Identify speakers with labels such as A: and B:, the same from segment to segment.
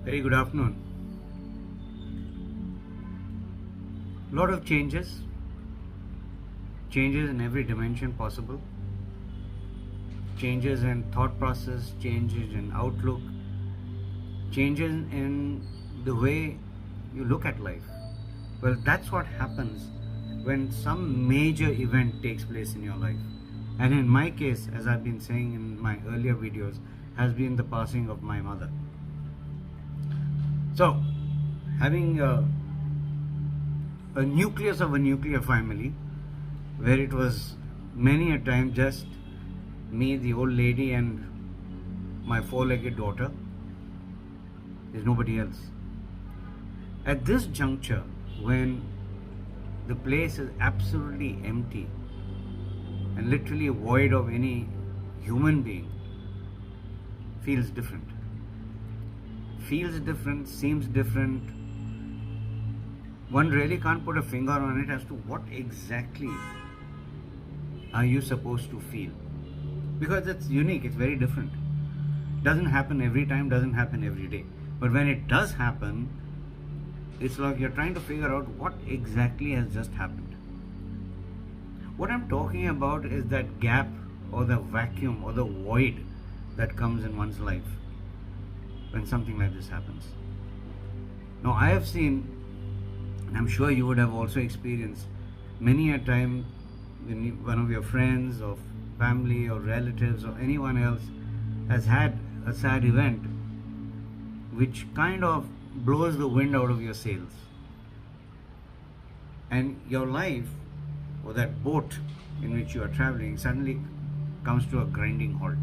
A: Very good afternoon. Lot of changes in every dimension possible, changes in thought process, changes in outlook, changes in the way you look at life. Well, that's what happens when some major event takes place in your life. And in my case, as I've been saying in my earlier videos, has been the passing of my mother. So, having a nucleus of a nuclear family, where it was many a time just me, the old lady, and my four-legged daughter. There's nobody else. At this juncture, when the place is absolutely empty and literally void of any human being, feels different. Feels different, seems different. One really can't put a finger on it as to what exactly are you supposed to feel, because it's unique, it's very different. Doesn't happen every time, doesn't happen every day, but when it does happen, it's like you're trying to figure out what exactly has just happened. What I'm talking about is that gap or the vacuum or the void that comes in one's life when something like this happens. Now, I have seen, and I'm sure you would have also experienced, many a time when one of your friends or family or relatives or anyone else has had a sad event which kind of blows the wind out of your sails, and your life or that boat in which you are traveling suddenly comes to a grinding halt.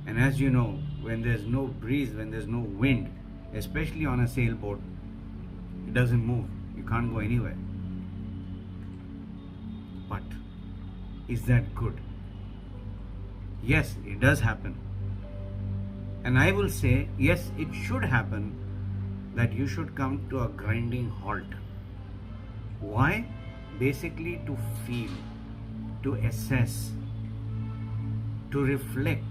A: And as you know, when there's no breeze, when there's no wind, especially on a sailboat, it doesn't move, you can't go anywhere. But is that good? Yes, it does happen. And I will say, yes, it should happen, that you should come to a grinding halt. Why? Basically to feel, to assess, to reflect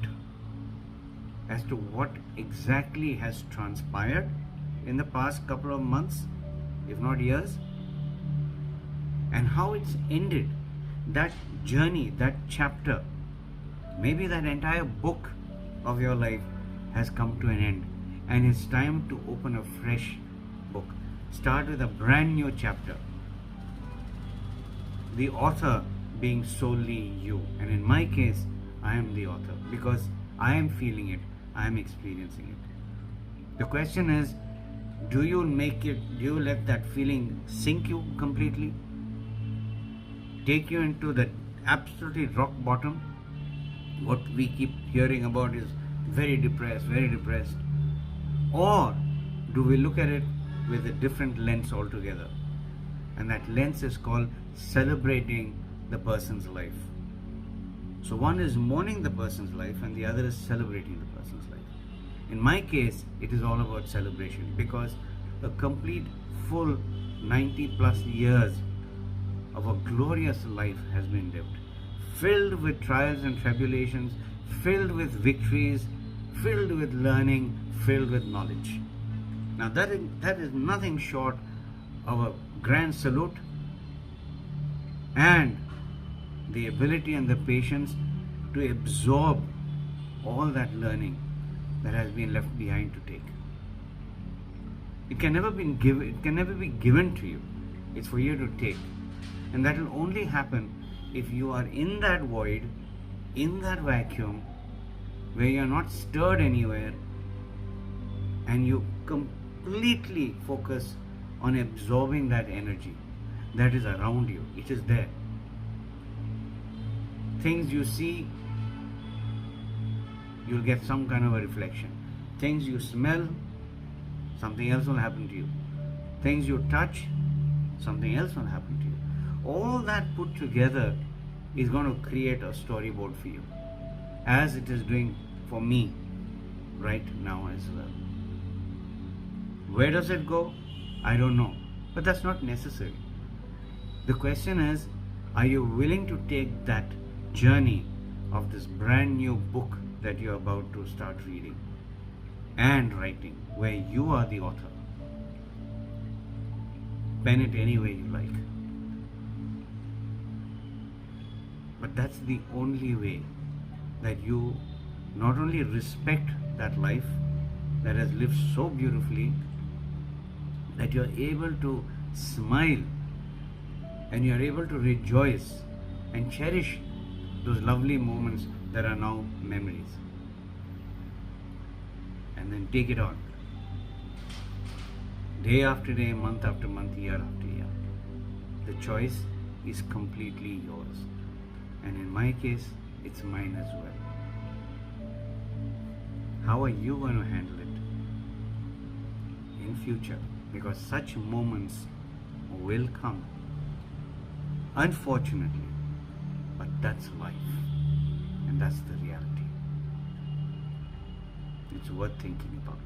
A: as to what exactly has transpired in the past couple of months, if not years, and how it's ended. That journey, that chapter, maybe that entire book of your life has come to an end, and it's time to open a fresh book. Start with a brand new chapter. The author being solely you. And in my case, I am the author because I am feeling it, I am experiencing it. The question is, do you let that feeling sink you completely? Take you into the absolutely rock bottom? What we keep hearing about is very depressed. Or do we look at it with a different lens altogether? And that lens is called celebrating the person's life. So one is mourning the person's life and the other is celebrating the person's life. In my case, it is all about celebration, because a complete full 90 plus years of a glorious life has been lived, filled with trials and tribulations, filled with victories, filled with learning, filled with knowledge. Now that is nothing short of a grand salute, and the ability and the patience to absorb all that learning that has been left behind to take. It can never be given to you. It's for you to take. And that will only happen if you are in that void, in that vacuum, where you're not stirred anywhere, and you completely focus on absorbing that energy that is around you. It is there. Things you see, you'll get some kind of a reflection. Things you smell, something else will happen to you. Things you touch, something else will happen to you. All that put together is going to create a storyboard for you, as it is doing for me right now as well. Where does it go? I don't know, but that's not necessary. The question is, are you willing to take that journey of this brand new book that you're about to start reading? and writing, where you are the author. Pen it any way you like. But that's the only way that you not only respect that life that has lived so beautifully, that you're able to smile and you're able to rejoice and cherish those lovely moments that are now memories. And then take it on. Day after day, month after month, year after year. The choice is completely yours. And in my case, it's mine as well. How are you going to handle it in future? Because such moments will come. Unfortunately, but that's life. And that's the reality. It's worth thinking about.